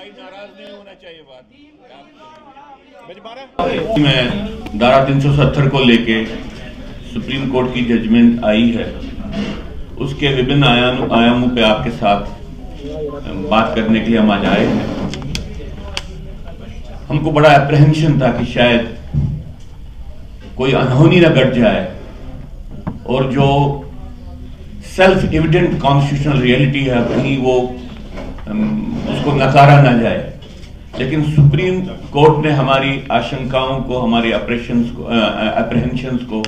भाई नाराज नहीं होना चाहिए बात। मैं धारा 370 को लेके सुप्रीम कोर्ट की जजमेंट आई है, उसके विभिन्न आयामों पे आपके साथ बात करने के लिए हम आज आए हैं। हमको बड़ा अप्रहेंशन था कि शायद कोई अनहोनी न घट जाए और जो सेल्फ एविडेंट कॉन्स्टिट्यूशनल रियलिटी है कहीं वो उसको नकारा ना जाए, लेकिन सुप्रीम कोर्ट ने हमारी आशंकाओं को, हमारे अप्रहेंशंस को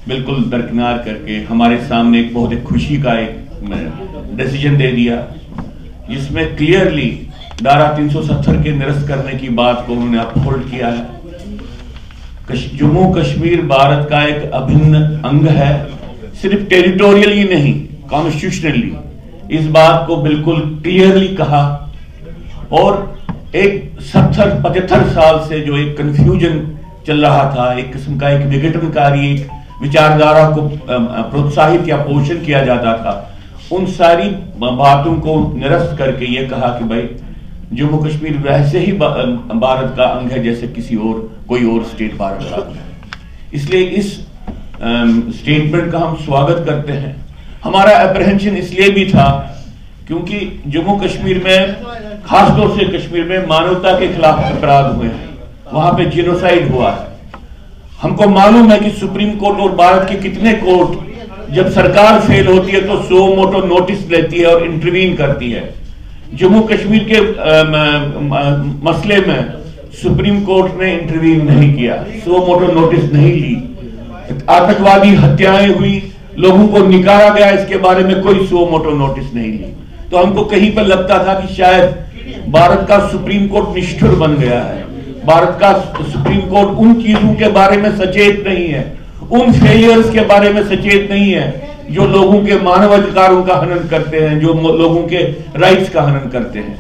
बिल्कुल दरकिनार करके हमारे सामने एक बहुत खुशी का एक डिसीजन दे दिया, जिसमें क्लियरली धारा 370 के निरस्त करने की बात को उन्होंने अपहोल्ड किया है। जम्मू कश्मीर भारत का एक अभिन्न अंग है, सिर्फ टेरिटोरियली नहीं कॉन्स्टिट्यूशनली, इस बात को बिल्कुल क्लियरली कहा। और एक 70-75 साल से जो एक कंफ्यूजन चल रहा था, एक किस्म का एक विघटनकारी एक विचारधारा को प्रोत्साहित या पोषण किया जाता था, उन सारी बातों को निरस्त करके ये कहा कि भाई जम्मू कश्मीर वैसे ही भारत का अंग है जैसे किसी और कोई और स्टेट भारत का अंग है। इसलिए इस स्टेटमेंट का हम स्वागत करते हैं। हमारा अप्रहेंशन इसलिए भी था क्योंकि जम्मू कश्मीर में, खासतौर से कश्मीर में मानवता के खिलाफ अपराध हुए हैं, वहां पे जिनोसाइड हुआ है। हमको मालूम है कि सुप्रीम कोर्ट और भारत के कितने कोर्ट जब सरकार फेल होती है तो सो मोटो नोटिस लेती है और इंटरवीन करती है। जम्मू कश्मीर के मसले में सुप्रीम कोर्ट ने इंटरवीन नहीं किया, सो मोटो नोटिस नहीं ली। आतंकवादी हत्याएं हुई, लोगों को निकाला गया, इसके बारे में कोई सो मोटो नोटिस नहीं ली। तो हमको कहीं पर लगता था कि शायद भारत का सुप्रीम कोर्ट निष्ठुर बन गया है, भारत का सुप्रीम कोर्ट उन चीजों के बारे में सचेत नहीं है, उन फेलियर्स के बारे में सचेत नहीं है जो लोगों के मानवाधिकारों का हनन करते हैं, जो लोगों के राइट्स का हनन करते हैं।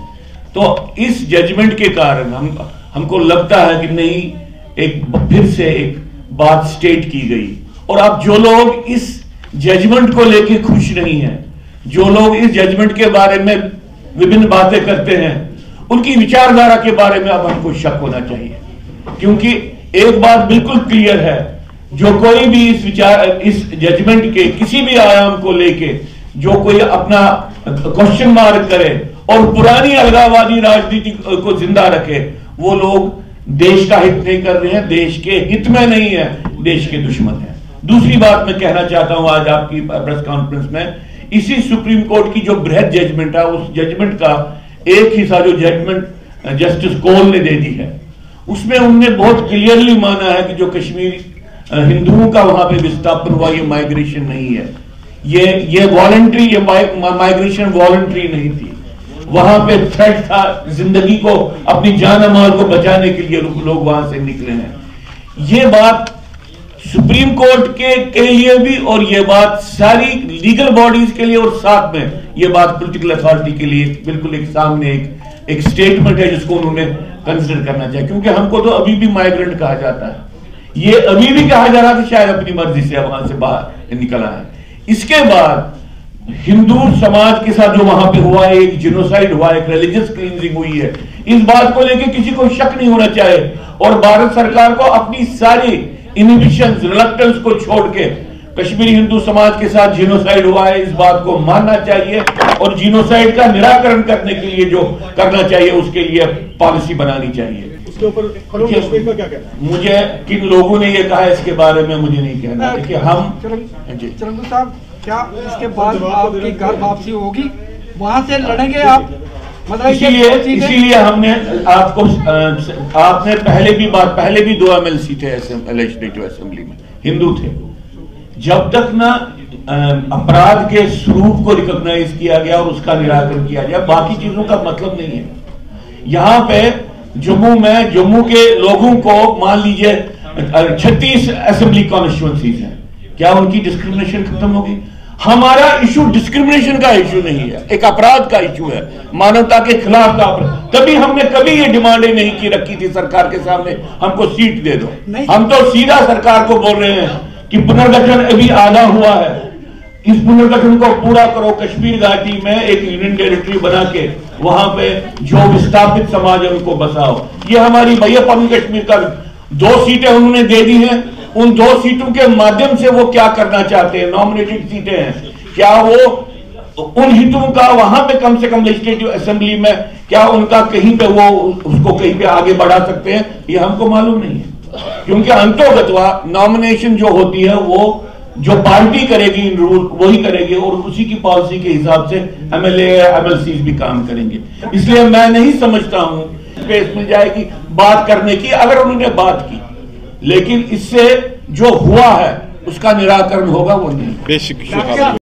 तो इस जजमेंट के कारण हमको लगता है कि नहीं, एक फिर से एक बात स्टेट की गई। और अब जो लोग इस जजमेंट को लेके खुश नहीं हैं, जो लोग इस जजमेंट के बारे में विभिन्न बातें करते हैं, उनकी विचारधारा के बारे में अब हमको शक होना चाहिए। क्योंकि एक बात बिल्कुल क्लियर है, जो कोई भी इस जजमेंट के किसी भी आयाम को लेके जो कोई अपना क्वेश्चन मार्क करे और पुरानी अलगाववादी राजनीति को जिंदा रखे, वो लोग देश का हित नहीं कर रहे हैं, देश के हित में नहीं है, देश के दुश्मन है। दूसरी बात मैं कहना चाहता हूं आज आपकी प्रेस कॉन्फ्रेंस में, इसी सुप्रीम कोर्ट की जो बृहद जजमेंट है, उस जजमेंट का एक हिस्सा जो जजमेंट जस्टिस कोल ने दे दी है, उसमें उन्होंने बहुत क्लियरली माना है कि जो कश्मीर हिंदुओं का वहां पे विस्थापन हुआ, ये माइग्रेशन नहीं है, ये वॉलंटरी, ये माइग्रेशन वॉलंटरी नहीं थी। वहां पे थ्रेट था, जिंदगी को, अपनी जान माल को बचाने के लिए लोग वहां से निकले हैं। ये बात सुप्रीम कोर्ट के लिए भी, और ये बात सारी लीगल बॉडीज के लिए, और साथ में ये बात पॉलिटिकल अथॉरिटी के लिए बिल्कुल एक सामने एक स्टेटमेंट है जिसको उन्होंने कंसिडर करना चाहिए। क्योंकि हमको तो अभी भी माइग्रेंट कहा जाता है, ये अभी भी कहा जा रहा था शायद अपनी मर्जी से वहां से बाहर निकला है। इसके बाद हिंदू समाज के साथ जो वहां पे हुआ है, एक जिनोसाइड हुआ है, एक रिलीजियस क्लींजिंग हुई है, इस बात को लेकर किसी को शक नहीं होना चाहिए। और भारत सरकार को अपनी सारी इनहिबिशंस, रिलक्टेंस को छोड़ के कश्मीरी हिंदू समाज के साथ जिनोसाइड हुआ है, इस बात को मानना चाहिए और जिनोसाइड का निराकरण करने के लिए जो करना चाहिए उसके लिए पॉलिसी बनानी चाहिए। उसके ऊपर का क्या कहना है? मुझे किन लोगों ने ये कहा इसके बारे में मुझे नहीं कहना। देखिए, हम चिरंगू साहब, क्या इसके बाद आपकी घर वापसी होगी, वहां से लड़ेंगे आप? मतलब इसीलिए हमने आपको, आपने पहले भी 2 MLC थे लेजिस्लेटिव असेंबली में, हिंदू थे। जब तक ना अपराध के स्वरूप को रिकॉग्नाइज किया गया और उसका निराकरण किया गया, बाकी चीजों का मतलब नहीं है। यहां पे जम्मू के लोगों को मान लीजिए 36 असेंबली कॉन्स्टिट्यूएंसीज हैं, क्या उनकी डिस्क्रिमिनेशन खत्म होगी? हमारा इशू डिस्क्रिमिनेशन का इशू नहीं है, एक अपराध का इशू है, मानवता के खिलाफ का अपराध। तभी हमने कभी ये डिमांडें नहीं की रखी थी सरकार के सामने, हमको सीट दे दो। हम तो सीधा सरकार को बोल रहे हैं कि पुनर्गठन अभी आधा हुआ है, इस पुनर्गठन को पूरा करो, कश्मीर घाटी में एक यूनियन टेरिटरी बना के वहां पे जो विस्थापित समाज है उनको बसाओ। ये हमारी भैया पम्मी कश्मीर का 2 सीटें उन्होंने दे दी हैं, उन 2 सीटों के माध्यम से वो क्या करना चाहते हैं, नॉमिनेटेड सीटें हैं, क्या वो उन हितों का वहां पे कम से कम लेजिस्लेटिव असेंबली में क्या उनका कहीं पे वो उसको कहीं पे आगे बढ़ा सकते हैं, ये हमको मालूम नहीं है। क्योंकि अंतोगतवा नॉमिनेशन जो होती है वो जो पार्टी करेगी इन रूल वही करेगी और उसी की पॉलिसी के हिसाब से एमएलए एमएलसी भी काम करेंगे। इसलिए मैं नहीं समझता हूं स्पेस मिल जाएगी बात करने की, अगर उन्होंने बात की, लेकिन इससे जो हुआ है उसका निराकरण होगा वो नहीं। बेसिक